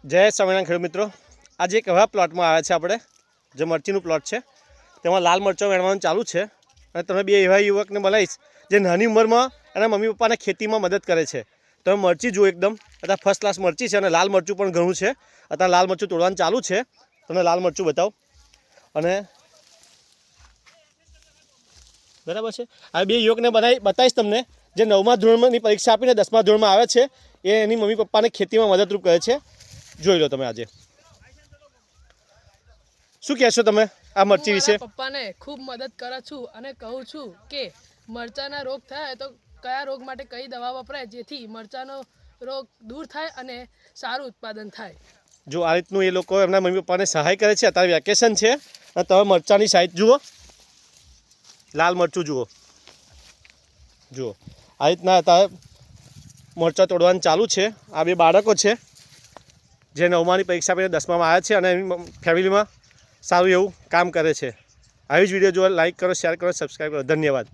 જય સ્વામિનારાયણ ખેડૂત મિત્રો, આજે એક એવા પ્લોટમાં આવ્યા છે આપણે, જે મરચીનું પ્લોટ છે. તેમાં લાલ મરચાં વેણવાનું ચાલુ છે. અને તમે બે એવા યુવકને મળાવીશ જે નાની ઉંમરમાં એના મમ્મી પપ્પાને ખેતીમાં મદદ કરે છે. તમે મરચી જુઓ, એકદમ અત્યારે ફર્સ્ટ ક્લાસ મરચી છે અને લાલ મરચું પણ ઘણું છે. અત્યારે લાલ મરચું તોડવાનું ચાલુ છે. તમને લાલ મરચું બતાવો. અને બરાબર છે. આ બે યુવકને બતાવીશ તમને, જે 9મા ધોરણની પરીક્ષા આપીને 10મા ધોરણમાં આવે છે. એ એની મમ્મી પપ્પાને ખેતીમાં મદદરૂપ કરે છે. જોઈ લો તમે. આજે શું કહેશો તમે આ મરચી વિશે? પપ્પાને ખૂબ મદદ કરું છું અને કહું છું કે મરચાના રોગ થાય તો કયા રોગ માટે કઈ દવા વપરાય, જેથી મરચાનો રોગ દૂર થાય અને સારું ઉત્પાદન થાય. જો આ રીતનું એ લોકો એમના મમ્મી પપ્પાને સહાય કરે છે. અત્યારે વેકેશન છે અને તમે મરચાની સાઈઝ જુઓ, લાલ મરચું જુઓ. આ રીતના અત્યારે મરચાં તોડવાનું ચાલુ છે. આ બે બાળકો છે જે 9માની પરીક્ષા આપીને 10મામાં આવ્યા છે અને એની ફેમિલીમાં સારું એવું કામ કરે છે. આવી જ વિડીયો જોવા લાઈક કરો, શેર કરો, સબસ્ક્રાઈબ કરો. ધન્યવાદ.